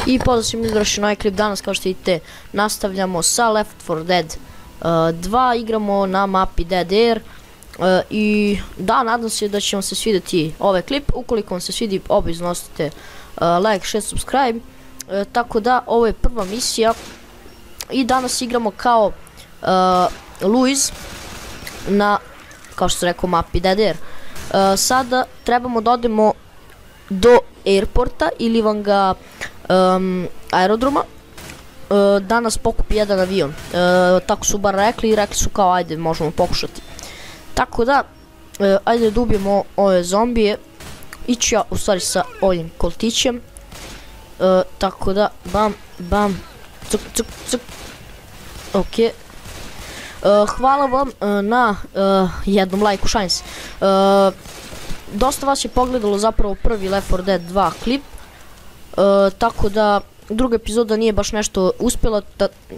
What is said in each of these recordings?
I pozdrav svim igraši novi klip. Danas, kao što vidite, nastavljamo sa Left 4 Dead 2, igramo na mapi Dead Air. I da, nadam se da će vam se svidjeti ovaj klip. Ukoliko vam se svidi, obavezno ostavite like, share, subscribe. Tako da, ovo je prva misija. I danas igramo kao Luis na, kao što sam rekao, mapi Dead Air. Sada trebamo da odemo do airporta ili vam ga aerodroma. Danas pokupi jedan avion. Tako su bar rekli i rekli su kao ajde možemo pokušati. Tako da ajde da ubijemo ove zombije. Iću ja u stvari sa ovim koltićem. Tako da bam bam cuk cuk cuk. Ok. Hvala vam na jednom lajku, šalim se. Dosta vas je pogledalo zapravo prvi Left 4 Dead 2 klip. Tako da druga epizoda nije baš nešto uspjela,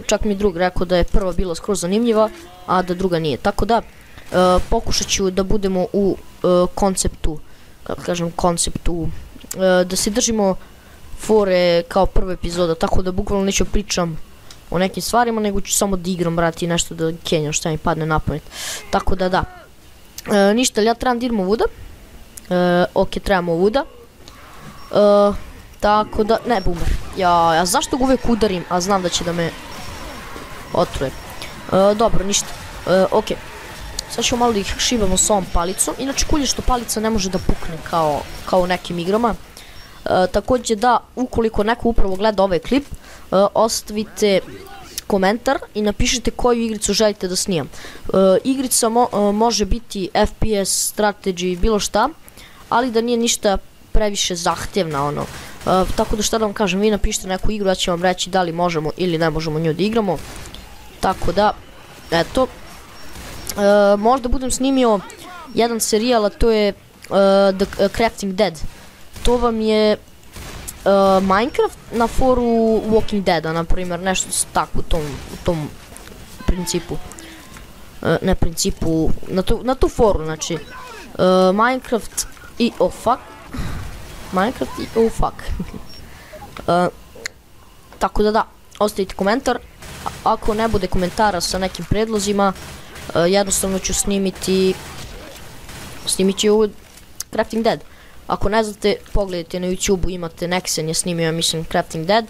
čak mi drug rekao da je prva bila skroz zanimljiva, a da druga nije. Tako da pokušat ću da budemo u konceptu, kako kažem, da se držimo fore kao prva epizoda, tako da bukvalno neću pričam o nekim stvarima, nego ću samo da igram, brati, nešto da kenjam šta mi padne na pamet. Tako da da. Ništa, ali ja trebam da idem ovuda. Ok, trebamo ovuda. Tako da, ne, boomer. Ja zašto ga uvijek udarim, a znam da će da me otruje. Dobro, ništa. Ok. Sad ćemo malo da ih šibamo s ovom palicom. Inače, kulje što palica ne može da pukne kao u nekim igrama. Također da, ukoliko neko upravo gleda ovaj klip, ostavite komentar i napišite koju igricu želite da snimam. Igrica može biti FPS, strategy, bilo šta, ali da nije ništa previše zahtjevna, ono. Tako da šta da vam kažem, vi napišite neku igru, ja ću vam reći da li možemo ili ne možemo nju da igramo. Tako da, eto. Možda budem snimio jedan serijal, a to je The Crafting Dead. To vam je Minecraft na foru Walking Deada, na primjer, nešto tako u tom principu. Ne principu, na tu foru, znači. Minecraft i oh fuck. Minecraft i oh fuck. Tako da da, ostavite komentar. Ako ne bude komentara sa nekim predlozima, jednostavno ću snimiti Crafting Dead. Ako ne znate, pogledajte na YouTube-u, imate Nexen je snimio, ja mislim, Crafting Dead.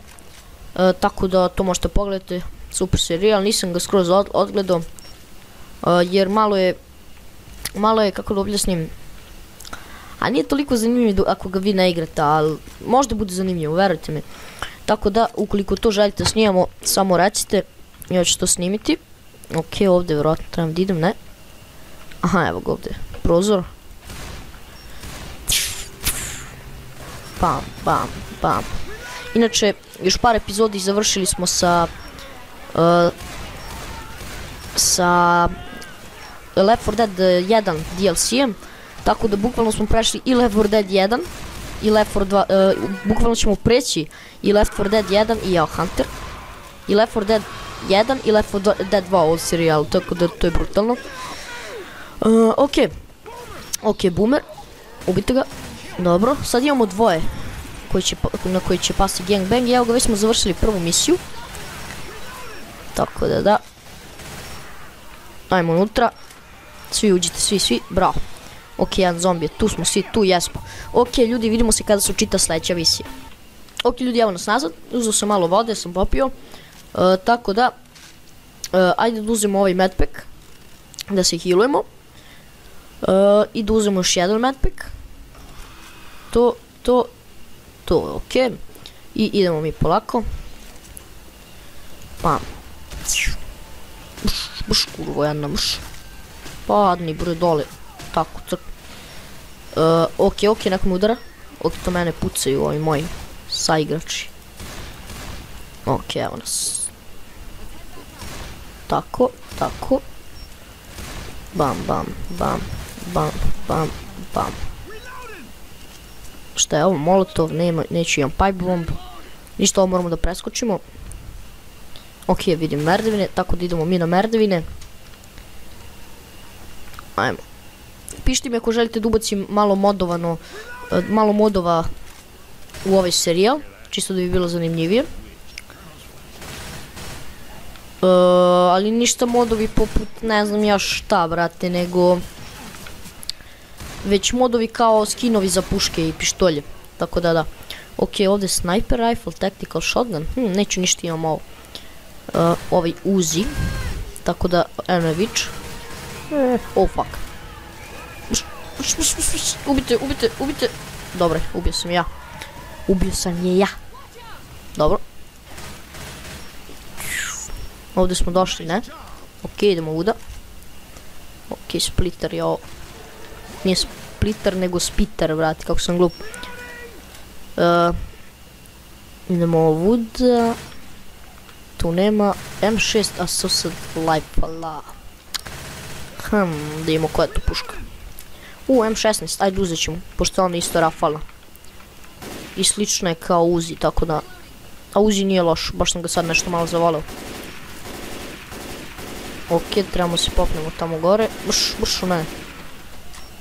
Tako da to možete pogledati, super serijal, nisam ga skroz odgledao. Jer malo je, kako da objasnim, a nije toliko zanimljivo ako ga vi ne igrate, ali možda bude zanimljivo, verujte mi. Tako da, ukoliko to želite da snimamo, samo recite, ja ću to snimiti. Ok, ovdje vjerojatno trebam da idem, ne? Aha, evo ga ovdje, prozor. Bam, bam, bam. Inače, još par epizodi završili smo sa Left 4 Dead 1 DLC-em. Tako da bukvalno smo prešli i Left 4 Dead 1 i Left 4 2, bukvalno ćemo preći i Left 4 Dead 1 i Hunter. I Left 4 Dead 1 i Left 4 Dead 2 od serijalu, tako da to je brutalno. Ok, boomer, ubite ga. Dobro, sad imamo dvoje na koji će pasti gangbang i evo ga, već smo završili prvu misiju. Tako da da. Ajmo unutra. Svi uđite, svi, bravo. Ok, jedan zombije, tu smo svi, tu jesmo. Ok, ljudi, vidimo se kada se učita sljedeća misija. Ok, ljudi, evo nas nazad, uzeo sam malo vode, sam popio. Tako da, ajde da uzemo ovaj medpack, da se healujemo. I da uzemo još jedan medpack. To, ok. I idemo mi polako. Pam. Mš, kurvo jedna mš. Padni bre dole. Tako, crk. Ok, neko me udara. Ok, to mene pucaju ovi moji saigrači. Ok, evo nas. Tako. Bam, bam, bam, bam, bam, bam. Šta je ovo, molotov, neću imam pipe bomb. Ništa, ovo moramo da preskočimo. Ok, vidim merdevine, tako da idemo mi na merdevine. Ajmo. Pišite mi ako želite da ubacim malo modova u ovaj serijal. čisto da bi bilo zanimljivije. Ali ništa modovi poput ne znam ja šta, brate, nego već modovi kao skinovi za puške i pištolje, tako da. Ok, ovdje sniper rifle, tactical shotgun, neću ništa, imam ovo. Ovaj Uzi, tako da, eno je vič. Oh fuck. Ubite. Dobre, ubio sam je ja. Dobro. Ovdje smo došli, ne? Ok, idemo uda. Ok, splitter je ovo. Nije splitter, nego spitter, brati, kako sam glup. Idemo ovuda. Tu nema M6 Assassin Lifala. Da imamo koja je tu puška. M16, ajde uzet ćemo, pošto ona isto rafala. I slično je kao Uzi, tako da. A Uzi nije loš, baš sam ga sad nešto malo zavolao. Ok, trebamo se popnemo tamo gore. Brš u mene.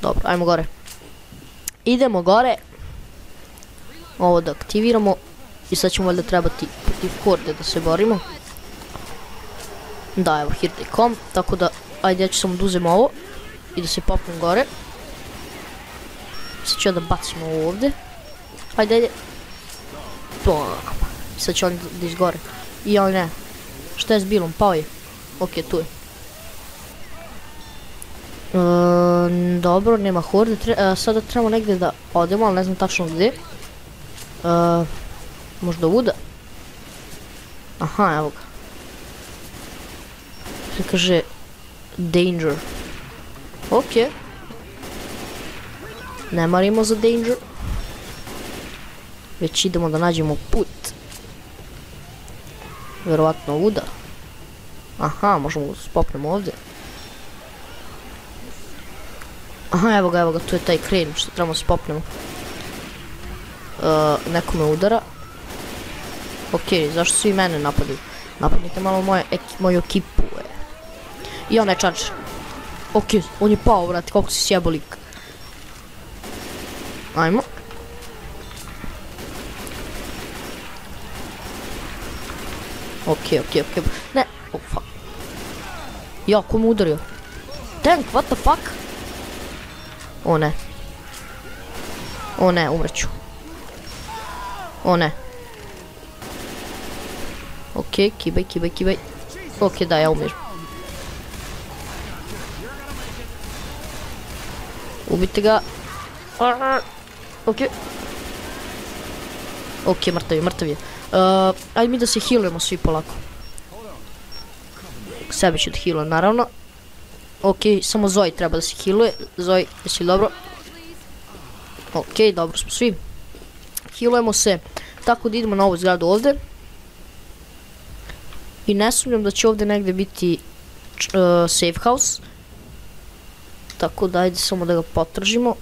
Dobro, ajmo gore. Idemo gore. Ovo da aktiviramo. I sad ćemo valjda trebati protiv horde da se borimo. Da, evo, here they come. Tako da, ajde, ja ću samo da uzem ovo. I da se popnem gore. Sad ću ja da bacim ovo ovdje. Ajde. Sad će oni da izgore. I ali ne. Šta je s bilom? Pao je. Ok, tu je. Dobro, nema horde. Sada trebamo negdje da odemo, ali ne znam tačno gdje. Možda ovuda. Aha, evo ga. Se kaže danger. Ok. Ne marimo za danger. Već idemo da nađemo put. Verovatno ovuda. Aha, možemo da popnemo ovdje. Aha, evo ga, tu je taj crane što trebamo da se popnemo. Neko me udara. Ok, zašto svi mene napadaju? Napadnite malo moju ekipu. I onaj charger. Ok, on je pao, brate, koliko si sjebo lik. Ajmo. Ok. Ne, oh fuck. Ja, ko me udario? Tank, what the fuck? O ne, umreću. O ne. Ok, kibaj. Ok, da, ja umiram. Ubite ga. Ok. Ok, mrtav je. Ajde mi da se healujemo svi polako. Sebe ću da healujem, naravno. Ok, samo Zoe treba da se healuje. Zoe, jesi li dobro? Ok, dobro smo svi. Healujemo se. Tako da idemo na ovu zgradu ovdje. I ne sumnjam da će ovdje negdje biti safe house. Tako da ajde samo da ga potržimo.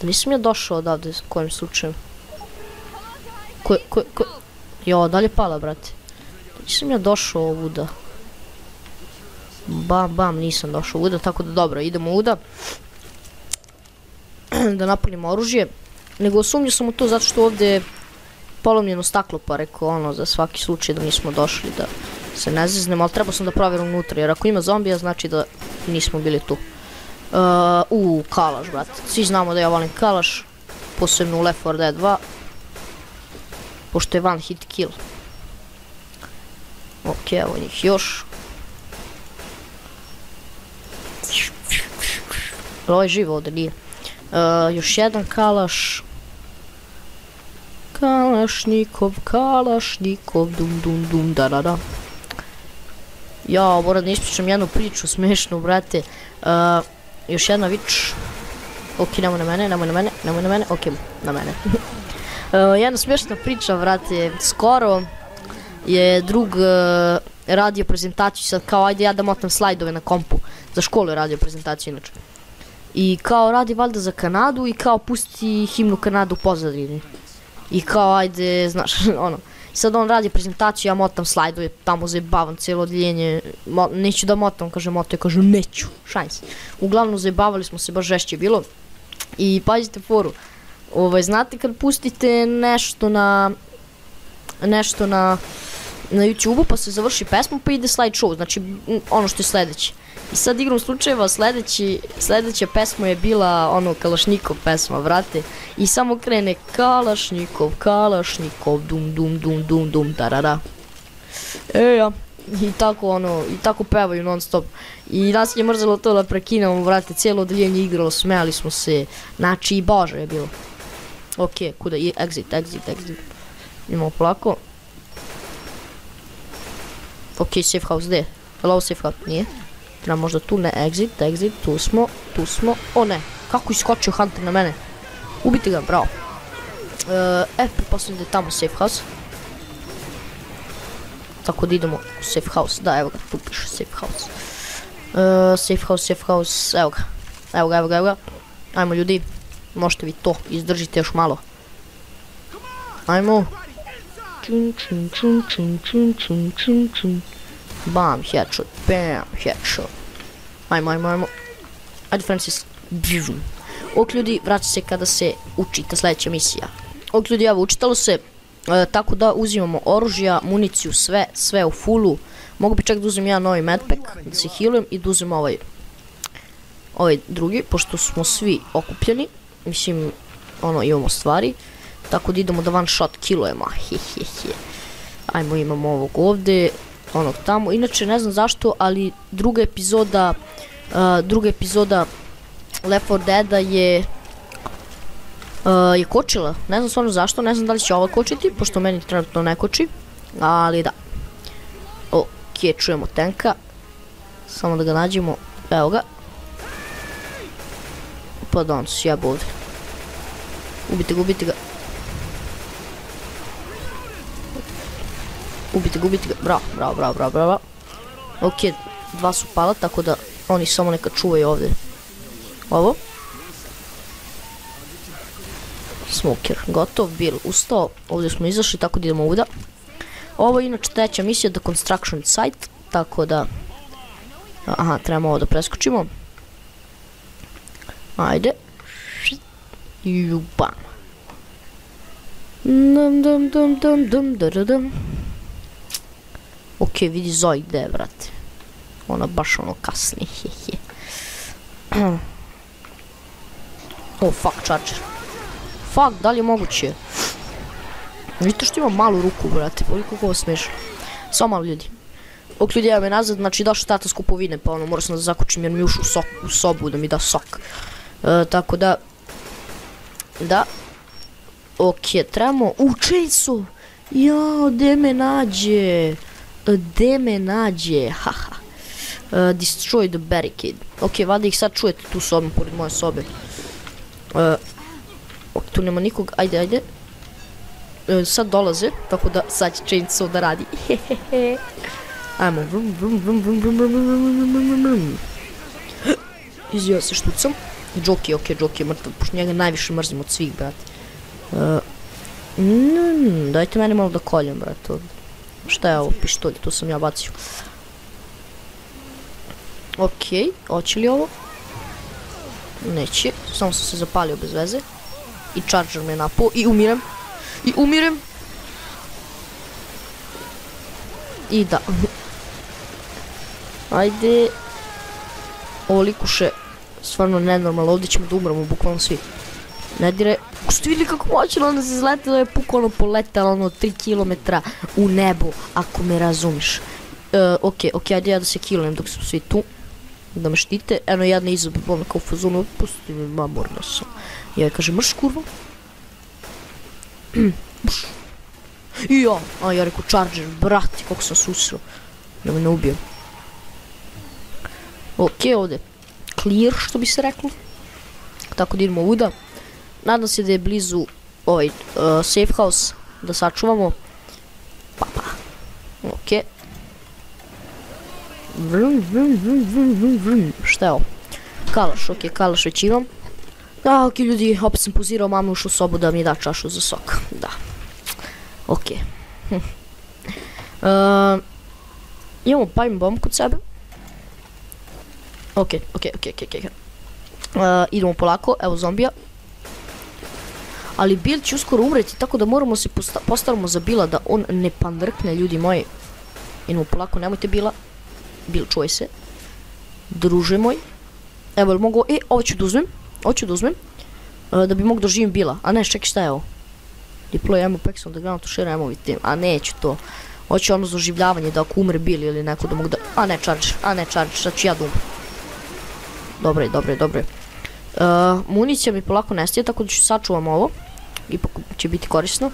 Da nisam ja došao odavde s kojim slučajem. Jo, dalje pala, brate. Nisam ja došao ovuda. Bam, nisam došao ovuda, tako da dobro, idemo ovuda. Da napalimo oružje. Nego sumnjao sam u to zato što ovdje je polomljeno staklo, pa rekao ono za svaki slučaj da nismo došli da se ne zeznemo, ali trebao sam da provjerim unutra, jer ako ima zombija znači da nismo bili tu. Kalaš, brate. Svi znamo da ja volim kalaš, posebno u Left 4 Dead 2, pošto je one hit kill. Ok, evo njih još. Ovo je živo ovdje, nije. Još jedan kalaš. Kalašnikov, dum, da. Ja, moram da ispričam jednu priču smešnu, brate. Još jedna vič. Ok, nemoj na mene, ok, na mene. Jedna smešna priča, brate, skoro je drug radio prezentaciju, sad kao ajde ja da motam slajdove na kompu, za školu je radio prezentaciju inače. I kao radi valjda za Kanadu i kao pusti himnu Kanadu u pozadini. I kao ajde, znaš, ono, sad on radi prezentaciju, ja motam slajdove, tamo zajebavam cijelo odjeljenje, neću da motam, kaže moto, ja kažem neću, šajns. Uglavnom zajebavali smo se, baš žešće bilo. I pazite foru, znate kad pustite nešto na YouTube-u pa se završi pesma pa ide slideshow, znači ono što je sledeće. I sad igrom slučajeva sledeća pesma je bila ono Kalašnikov pesma, vrate. I samo krene Kalašnikov, dum dum dum dum dum tarara. Ja. I tako pevaju non stop. I nas je mrzelo to da prekinemo, vrate, cijelo odeljenje igralo, smijali smo se. Znači, bože je bilo. Ok, kuda? Exit. Idemo polako. Ok, safe house, gde? Hello, safe house, nije. Treba možda tu, ne, exit, tu smo. O ne, kako iskočio Hunter na mene. Ubiti ga, bravo. Pretpostavljam da je tamo safe house. Tako da idemo u safe house, da, evo ga, tu piše safe house. Safe house, evo ga. Ajmo ljudi, možete vi to, izdržite još malo. Ajmo. Bam, headshot, bam, headshot. Ajmo. Ajde, Francis. Ok, ljudi, vraća se kada se uči ta sljedeća misija. Ok, ljudi, evo, učitalo se. Tako da uzimamo oružja, municiju, sve u fullu. Mogu bi čak da uzem jedan novi medpack, da se healujem i da uzem ovaj drugi, pošto smo svi okupljeni. Mislim, imamo stvari. Tako da idemo da one shot killujemo. Ajmo, imamo ovog ovde, onog tamo. Inače, ne znam zašto, ali druga epizoda Left 4 Deada je kočila. Ne znam stvarno zašto, ne znam da li će ova kočiti, pošto meni trenutno ne koči. Ali da. Ok, čujemo tanka. Samo da ga nađemo. Evo ga. Pa da on se jeba ovdje. Ubite ga. Ubite ga. Bravo. Ok, dva su pala, tako da oni samo neka čuvaju ovdje. Ovo. Smoker, gotov, Bill ustao, ovdje smo izašli, tako da idemo ovdje. Ovo je inače treća misija, The Construction Site, tako da... Aha, trebamo ovo da preskočimo. Ajde. I bam. Ok, vidi Zoe gde je, vrati. Ona baš kasni, Oh, fuck, Charger. Fuck, da li je moguće? Vidite što ima malu ruku, brate, koliko ovo smiješno. Samo malo ljudi. Ok, ljudi, evo me nazad, znači došao tata s kupovine, pa morao sam da zakučim jer mi ušu u sobu da mi da sok. Tako da... Da. Ok, trebamo... Chainsaw! Jao, gde me nađe? Haha. Destroy the barricade. Ok, valjda ih sad čujete tu sobom, pored moje sobe. Ok, tu nema nikog, ajde. Sad dolaze, tako da sad će Chainsaw da radi. Ajmo, Izio se štucam. Jockey, ok, Jockey je mrtav, pošto njega najviše mrzim od svih, brate. Dajte meni malo da koljem, brate. Šta je ovo, pištolj, tu sam ja bacio. Ok, hoće li ovo? Neće, samo sam se zapalio bez veze. I Charger me napao i umirem. I da. Ajde. Ovo likuše, stvarno nenormalno, ovdje ćemo da umremo, bukvalno svi. Ne dire, ste vidjeli kako moćno, onda se izletilo je bukvalno poletalo 3 km u nebo, ako me razumiš. Ok, ajde ja da se killujem dok su svi tu. Da me štite, eno jedna izabe bolna kao u fazonu, pusti mi mamorno sam. Ja kažem, mrš kurvo. I ja rekao Charger, brati, kako sam susreo. Da me ne ubijem. Ok, ovdje clear, što bi se reklo. Tako da idemo ovuda. Nadam se da je blizu ovaj safe house, da sačuvamo. Pa. Ok. Šta je ovo? Kalaš, ok, kalaš već imam. Ok, ljudi, opet sam pozirao mami ušu sobu da mi da čašu za sok. Da. Ok. Imamo pipe bomb kod sebe. Ok. Idemo polako, evo zombija. Ali Bill će uskoro umreti, tako da moramo se postavimo za Billa da on ne pandrkne, ljudi moji. Idemo polako, nemojte Billa. Bill, čuvaj se. Druže moj. Evo, jel mogu... ovo ću da uzmem. Ovo ću da uzmem. Da bi mogu da živim Billa. A ne, čekaj, šta je ovo? Deploy ammo packs on the ground to share ammo with them. A neću to. Hoću ono za oživljavanje, da ako umre Bill ili neko da mogu da... A ne, charge, sad ću ja da umre. Dobre. Municija mi polako nestaje, tako da ću sačuvam ovo. Ipak će biti korisno.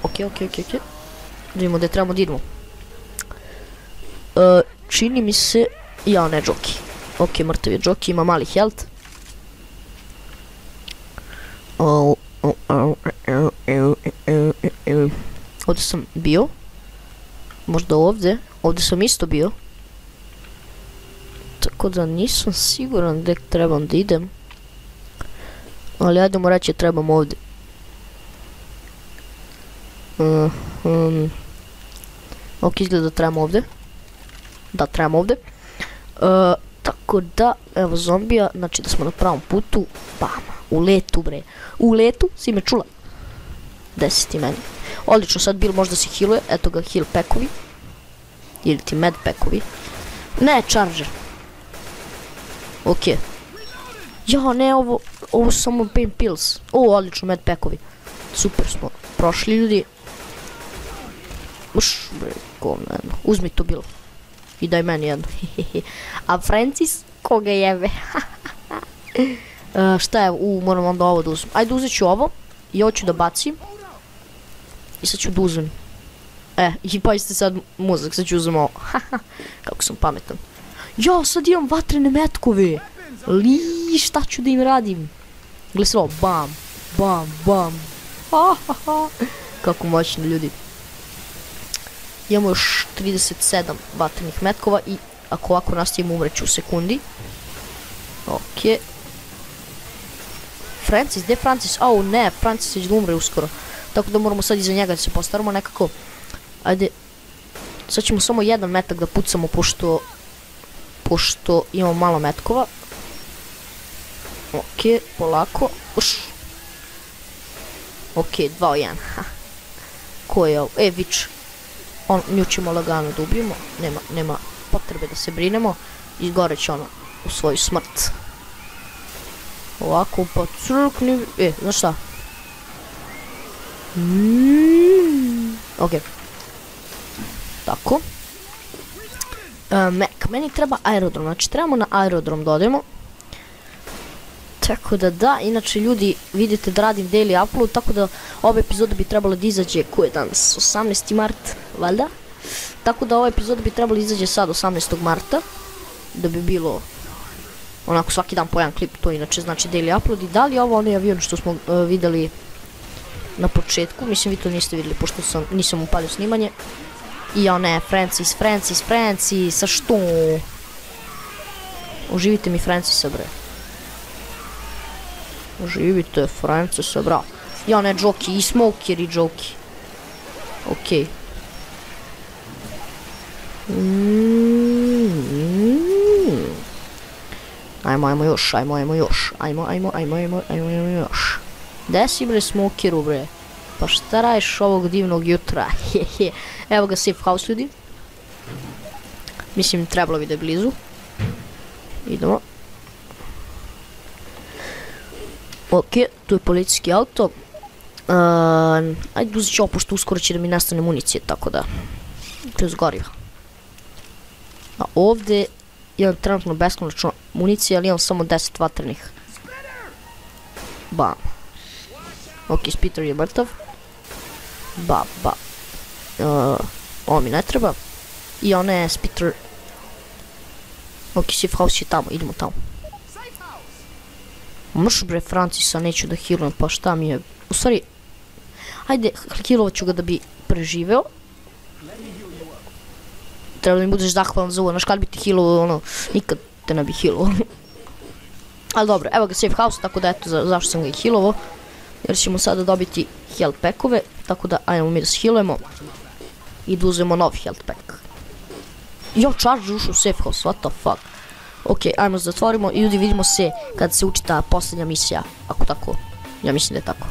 Ok. Da vidimo gdje trebamo da idemo. Čini mi se... Jao, ne, Joki. Ok, mrtav je Joki, ima mali health. Ovdje sam bio. Možda ovdje. Ovdje sam isto bio. Tako da nisam siguran gdje trebam da idem. Ali ajdemo reći trebam ovdje. Ok, izgleda da trebam ovdje. Da, trebam ovdje. Tako da, evo zombija, znači da smo na pravom putu. Bam, u letu bre. U letu, si me čula? Gde si ti meni? Odlično, sad Bill možda se healuje. Eto ga heal packovi. Ili ti med packovi. Ne, charger. Ok. Ja, ne, ovo su samo pain pills. Odlično, med packovi. Super smo prošli, ljudi. Uš, bre, govno jedno. Uzmi to Bill. I daj meni jedno. A Francis, koga jebe? Šta je, moram onda ovo da uzmem. Ajde, uzet ću ovo. I ovo ću da bacim. I sad ću da uzmem. I pazite sad mozak, sad ću uzmem ovo. Kako sam pametan. Ja, sad imam vatrene metkove. Šta ću da im radim? Gle se ovo, bam. Kako moćni, ljudi. Imamo još 37 vatrenih metkova i ako ovako nastavimo umreću u sekundi. Ok. Francis, gdje je Francis? Ne, Francis će da umre uskoro. Tako da moramo sad iza njega da se postaramo nekako. Ajde. Sad ćemo samo jedan metak da pucamo pošto imamo malo metkova. Ok, polako. Ok, 2 u 1. Ko je ovo? Vič. Nju ćemo lagano da ubijemo. Nema potrebe da se brinemo. Izgoreće ono u svoju smrt. Ovako pa crkni. Znaš šta? Ok. Tako. Meni treba aerodrom. Znači trebamo na aerodrom da odemo. Tako da, inače ljudi vidite da radim daily upload, tako da ova epizoda bi trebala da izađe, ko je danas, 18. mart, valjda? Tako da ova epizoda bi trebala da izađe sad 18. marta, da bi bilo onako svaki dan po jedan klip, to inače znači daily upload. I da li je ovo onaj avion što smo vidjeli na početku, mislim vi to niste vidjeli pošto nisam upalio snimanje. I ne, Francis, a što? Oživite mi Francisa, bre. Oživite Francisa, bravo. Ja, ne, Joki, i Smoker i Joki. Ok. Ajmo još. Gde si, bre, Smokeru, bre? Pa šta radiš ovog divnog jutra? Evo ga safe house, ljudi. Mislim, trebalo bi da je blizu. Idemo. Ok, tu je policijski auto. Ajde uzet ću ovo, pošto uskoro će da mi nastane municije, tako da... To je zgoriva. A ovdje imam trenutno beskonačno municije, ali imam samo 10 vatrenih. Bam. Ok, Spitter je mrtav. Bam. Ovo mi ne treba. I one Spitter... Ok, safe house je tamo, idemo tamo. Mrš bre Francisa, neću da healujem, pa šta mi je... U stvari... Ajde, healovat ću ga da bi preživeo. Treba da mi budeš zahvalan za ovo, znaš kad bi ti healovao, ono... Nikad te ne bi healovao. Ali dobro, evo ga safe house, tako da eto zašto sam ga i healovao. Jer ćemo sada dobiti health packove, tako da ajmo mi da se healujemo. I da uzmemo novi health pack. Jo, charge ušao u safe house, what the fuck. Ok, ajmo zatvorimo i ljudi vidimo se kad se uči ta posljednja misija, ako tako Ja mislim da je tako.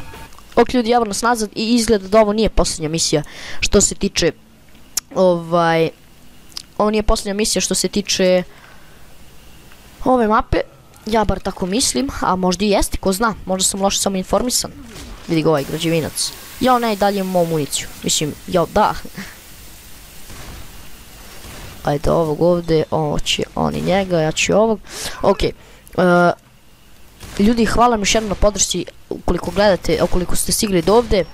Ok ljudi, evo nas nazad i izgleda da ovo nije posljednja misija što se tiče ovo nije posljednja misija što se tiče ove mape. Ja bar tako mislim, a možda i jeste, ko zna, možda sam loše samo informisan. Vidi ga ovaj građevinac. Ja ne, dalje imamo municiju. Mislim, ja da. Ajde ovog ovdje, ovo će on i njega, ja ću ovog. Ok. Ljudi, hvala mi još jednom na podršci, ukoliko gledate, ukoliko ste stigli do ovdje.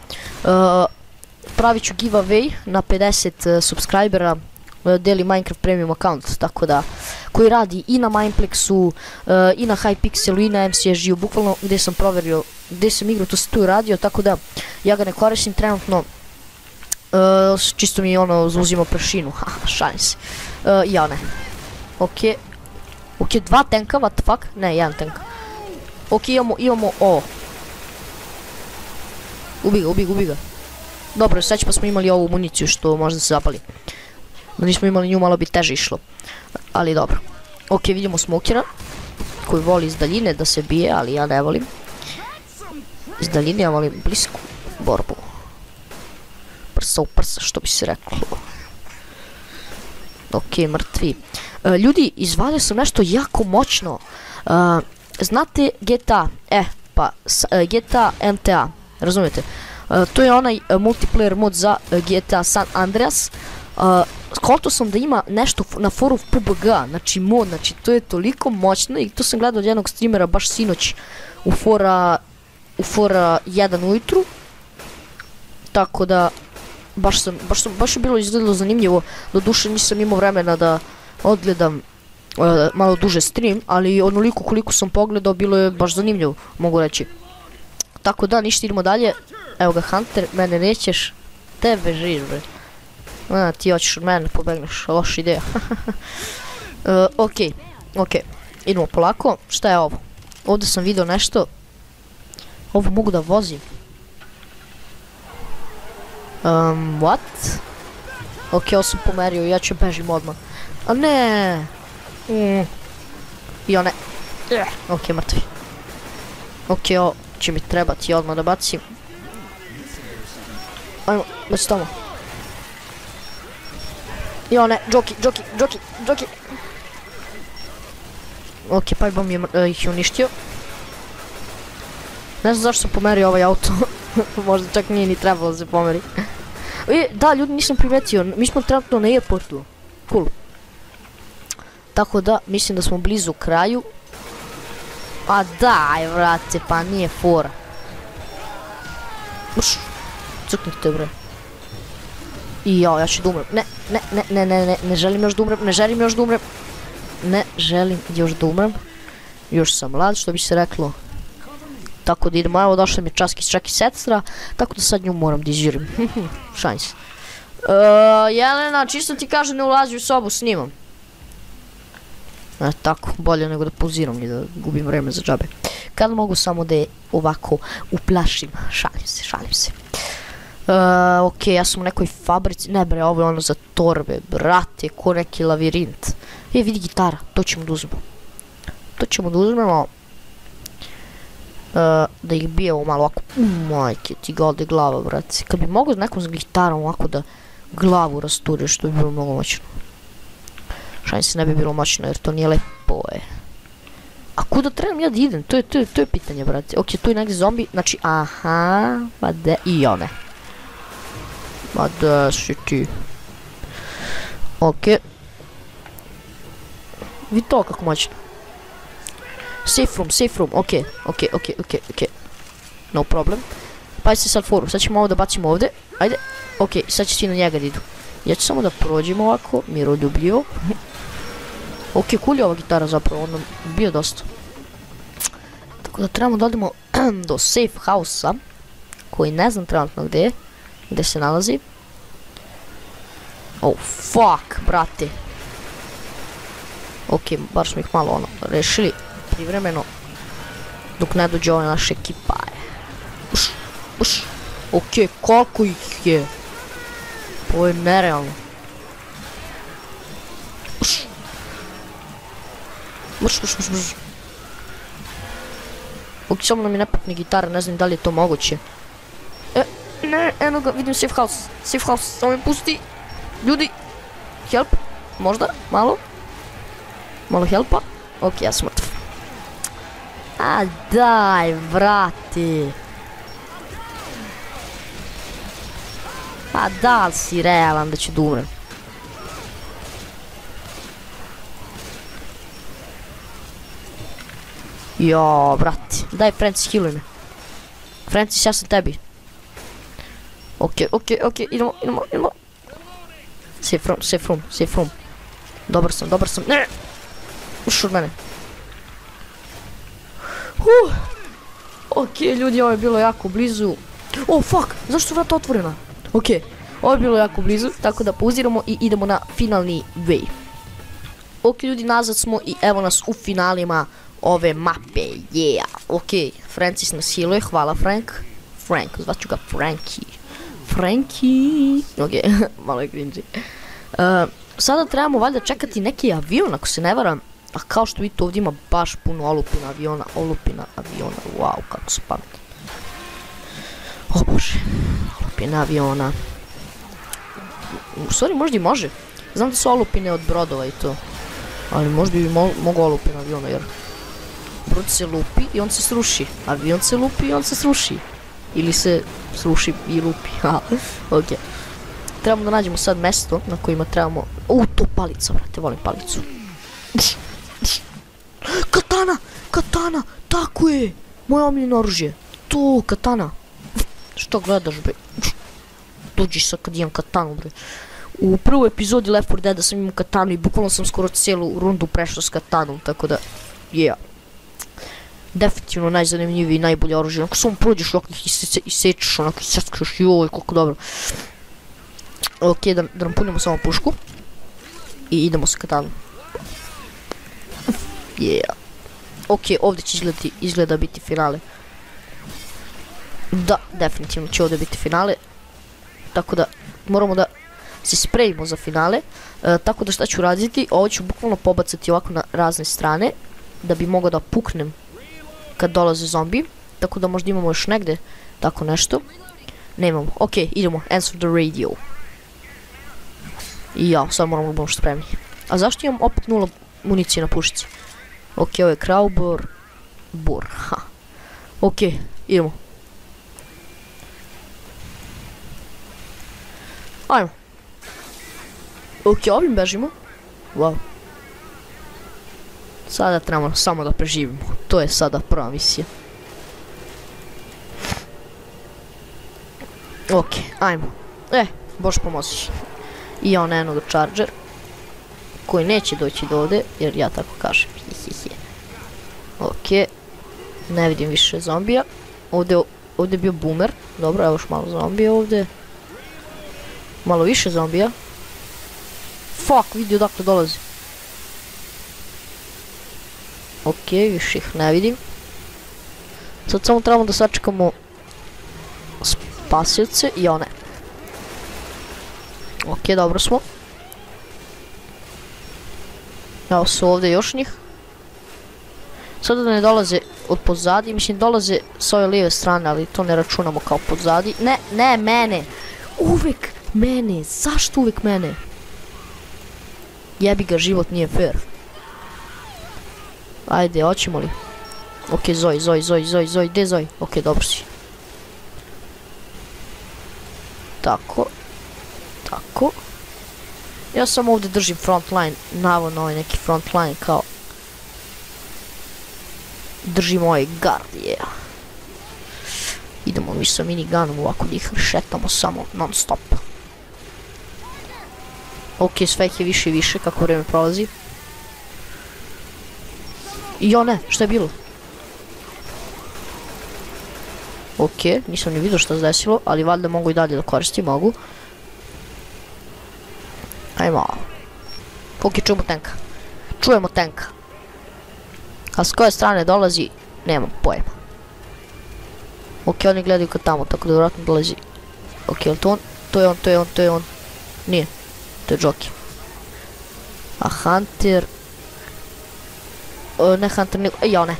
Pravit ću giveaway na 50 subscribera, deli Minecraft Premium account, tako da, koji radi i na Mineplexu, i na Hypixelu, i na MCSG-u, bukvalno gdje sam proverio, gdje sam igrao, to se tu radio, tako da, ja ga ne koristim trenutno, čisto mi ono, uzimo prašinu, haha, šalim se, ja ne, ok, dva tanka, what the fuck, ne, jedan tank, ok, imamo ovo, ubi ga, dobro, sad pa smo imali ovu municiju što možda se zapali. Da nismo imali nju, malo bi teže išlo. Ali dobro. Ok, vidimo smokera koji voli iz daljine da se bije, ali ja ne volim. Iz daljine ja volim blisku borbu. Prsa u prsa, što bi se reklo. Ok, mrtvi. Ljudi, izvadio sam nešto jako moćno. Znate GTA? GTA MTA. Razumijete? To je onaj multiplayer mod za GTA San Andreas. Skontao sam da ima nešto na foru PUBG, znači mod, znači to je toliko moćno i to sam gledao od jednog streamera baš sinoć u fora 1 ujutru. Tako da baš je bilo izgledalo zanimljivo, doduše nisam imao vremena da odgledam malo duže stream, ali onoliko koliko sam pogledao bilo je baš zanimljivo, mogu reći. Tako da, ništa, idemo dalje. Evo ga Hunter, mene nećeš, tebe žiš bre. Ti hoćeš od mene, pobegneš, loša ideja. Ok, idemo polako, šta je ovo? Ovdje sam vidio nešto. Ovo mogu da vozim. What? Ok, ovo sam pomerio, ja ću bežim odmah. A ne! I one. Ok, mrtvi. Ok, ovo će mi trebati odmah da bacim. Ajmo, baci tamo. I one, Joki. Ok, pa bom ih uništio. Ne znam zašto sam pomerio ovaj auto. Možda čak nije ni trebalo da se pomeri. Da, ljudi, nisam primetio, mi smo trenutno na airportu. Cool. Tako da, mislim da smo blizu kraju. A daj, vrate, pa nije fora. Uš, crknite bre. I ja ću da umrem. Ne želim još da umrem. Još sam mlad, što bi se reklo. Tako da idemo, evo došla mi čak i sestra, tako da sad nju moram da izžirim. Šalim se. Jelena, čisto ti kaže ne ulazi u sobu, snimam. Tako, bolje nego da pauziram i da gubim vreme za džabe. Kad mogu samo da je ovako uplašim, šalim se. Ok, ja sam u nekoj fabrici, ne bre, ovo je ono za torbe, brate, ko neki lavirint. Vidi gitara, to ćemo da uzmemo. Da ih bijemo malo ovako, majke ti gode glava, brate. Kad bi mogo nekom s gitarom ovako da glavu rasturi, što bi bilo mnogo moćno. Šalim se, ne bi bilo moćno jer to nije lepo, A kuda trebam ja da idem, to je pitanje, brate. Ok, tu je negdje zombi, znači, aha, ma de, i one. Ma da si ti. Ok. Vidi to kako moćno. Safe room, ok. No problem. Pa se sad foru, sad ćemo ovo da bacimo ovdje. Ajde, ok, sad će svi na njega da idu. Ja ću samo da prođemo ovako, miroljubljivo. Ok, cool je ova gitara zapravo, ono bio dosta. Tako da trebamo da odemo do safe house-a, koji ne znam trenutno gdje se nalazi. Oh, fuck, brate. Ok, bar smo ih malo ono rešili privremeno, dok ne dođe ova naša ekipa. Ok, koliko ih je? Ovo je nerealno. Ok, samo nam je nepakne gitare, ne znam da li je to moguće. Ne, eno ga, vidim safe house, samo me pusti. Ljudi, help, možda, malo helpa. Ok, ja sam mrtv. A daj, vrati. Pa da li si realan da ću da umrem? Jo, brati, daj Francis, healuj me. Francis, ja sam tebi. Ok, idemo. Safe room. Dobar sam, ne! Uš od mene. Ok, ljudi, ovo je bilo jako blizu. Oh, fuck, zašto su vrata otvorena? Ok, ovo je bilo jako blizu, tako da pauziramo i idemo na finalni way. Ok, ljudi, nazad smo i evo nas u finalima ove mape, yeah. Ok, Francis nas healuje, hvala Frank, zvaću ga Frankie. Ok, malo je cringy. Sada trebamo valjda čekati neki avion, ako se ne varam. A kao što vidite, ovdje ima baš puno olupina aviona, wow, kako su pametni. O bože, olupina aviona. U stvari možda i može. Znam da su olupine od brodova i to. Ali možda i mogu olupina aviona, jer brod se lupi i on se sruši. Avion se lupi i on se sruši. Ili se sruši i lupi. Ok. Trebamo da nađemo sad mesto na kojima trebamo... to palica, brate, volim palicu. Katana, tako je. Moje omiljeno oružje. To, katana. Što gledaš, bre? Dođi sad kad imam katanu, bre. U prvoj epizodi Left 4 Deada sam imao katanu i bukvalno sam skoro cijelu rundu prešao s katanom, tako da, yeah. Definitivno najzanimljiviji i najbolje oružje. Ako samo prođeš ovako isečeš, onako isečeš, joj, koliko dobro. Ok, da nam punimo samo pušku. I idemo s katanom. Yeah. Ok, ovdje će izgleda biti finale. Da, definitivno će ovdje biti finale. Tako da moramo da se spremimo za finale. Tako da šta ću raditi, ovo ću bukvalno pobacati ovako na razne strane, da bi mogao da puknem kad dolaze zombi. Tako da možda imamo još negde tako nešto. Nemamo, ok, idemo, answer the radio. I ja, sad moramo da budemo spremni. A zašto imam opet 0 municije na pušici? Ok, ovo je Kraubor. Ha. Ok, idemo. Ajmo. Ok, ovim bežimo. Wow. Sada trebamo samo da preživimo. To je sada prva misija. Ok, ajmo. Bož pomoziš. I on eno charger. Koji neće doći do ovde, jer ja tako kažem. Ok. Ne vidim više zombija. Ovdje je bio boomer. Dobro, evo još malo zombija ovdje. Malo više zombija. Fuck, vidi odakle dolazi. Ok, više ih ne vidim. Sad samo trebamo da sačekamo spasilce i one. Ok, dobro smo. Evo su ovdje još njih. Sada da ne dolaze od pozadi, mislim dolaze s ove lijeve strane, ali to ne računamo kao pozadi. Ne, mene. Uvijek mene. Zašto uvijek mene? Jebi ga, život nije fair. Ajde, hoćemo li? Ok, Zoj, gdje je Zoj? Ok, dobro si. Tako. Ja sam ovdje držim frontline, navodno ovaj neki frontline kao... Držim ovaj guard, yeah. Idemo mi sa minigunom ovako njih šetamo samo non stop. Ok, sve ih je više i više kako vrijeme prolazi. Jo ne, šta je bilo? Ok, nisam ni vidio šta se desilo, ali valjda mogu i dalje da koristim, mogu. Ajmo. Ok, čujemo tanka. A s koje strane dolazi, nemam pojma. Ok, oni gledaju kad tamo, tako da vjerojatno dolazi. Ok, je li to on? To je on. Nije, to je Jockey. A Hunter... Ne Hunter, nego... Jao, ne.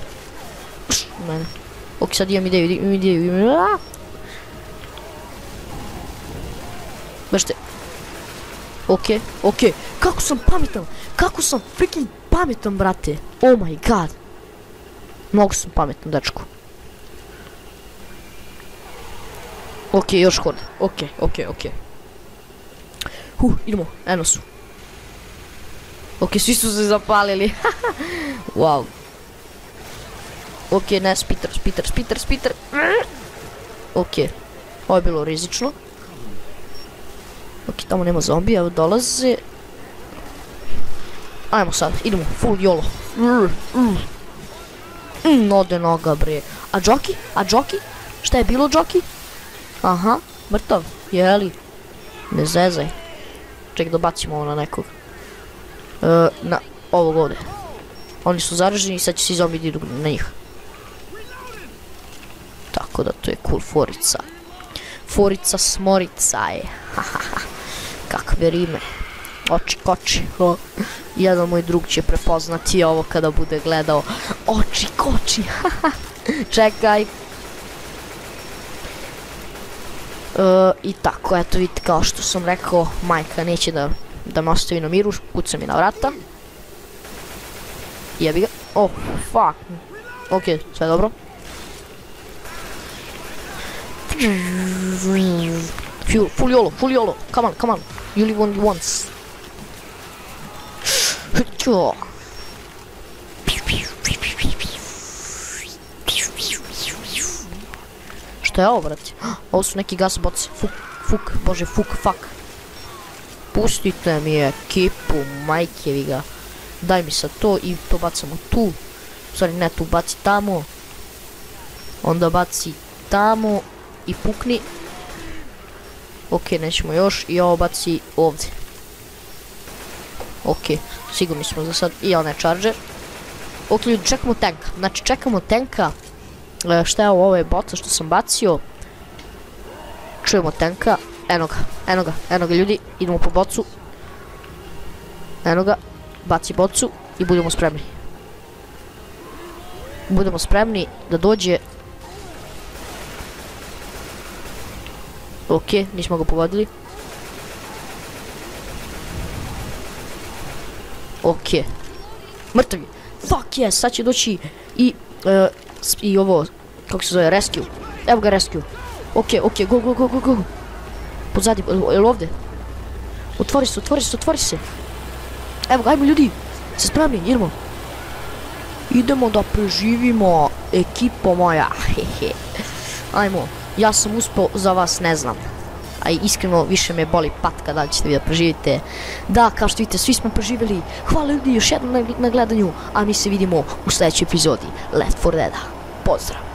Mene. Ok, sad imam ideju. Bešte. Ok. Kako sam pametan? Kako sam freaking pametan, brate? Oh my god. Mnogo sam pametan, dečko. Ok, još horde. Ok. Idemo, eno su. Ok, svi su se zapalili. Wow. Ok, ne, Peter. Ok, ovo je bilo rizično. Ok, tamo nema zombija, evo dolaze. Ajmo sad, idemo, full YOLO. Ode noga, bre. A Joki? Šta je bilo, Joki? Aha, mrtav, jeli? Ne zezaj. Ček, dobacimo ovo na nekog. Na ovog ovde. Oni su zaraženi i sad će svi zombi idu na njih. Tako da to je cool forica. Forica smorica je. Kakve rime. Oči koči. Jedan moj drug će prepoznati ovo kada bude gledao. Oči koči. Čekaj. I tako, eto vidite, kao što sam rekao, majka neće da me ostavi na miru, kuca mi na vrata. Jebi ga. Oh, fuck. Ok, sve dobro. Full YOLO. Come on. You live only once. Šta je ovo, brate? Ovo su neki gas boci. Fuck. Pustite mi ekipu, majke vi ga. Daj mi sad to i to bacamo tu. Sorry, ne, tu baci tamo. Onda baci tamo i pukni. Ok, nećemo još i ovo baci ovdje. Ok, sigurni smo za sad. I onaj charger. Ok, ljudi, čekamo tanka. Znači, čekamo tanka. Šta je ovo je boca što sam bacio. Čujemo tanka. Eno ga, ljudi. Idemo po bocu. Eno ga. Baci bocu i budemo spremni. Budemo spremni da dođe. Ok, nismo ga pogodili. Ok. Mrtavi. Fuck yes, sad će doći i ovo, kako se zove, rescue. Evo ga rescue. Ok, go. Pozadi, je li ovdje? Otvori se. Evo ga, ajmo ljudi. Se spremni, idemo. Idemo da preživimo, ekipo moja. Ajmo, ja sam uspio, za vas ne znam. A iskreno više me boli patka da li ćete vi da preživite. Da, kao što vidite, svi smo preživjeli. Hvala ljudi još jednom na gledanju, a mi se vidimo u sljedećoj epizodi Left 4 Deada. Pozdrav!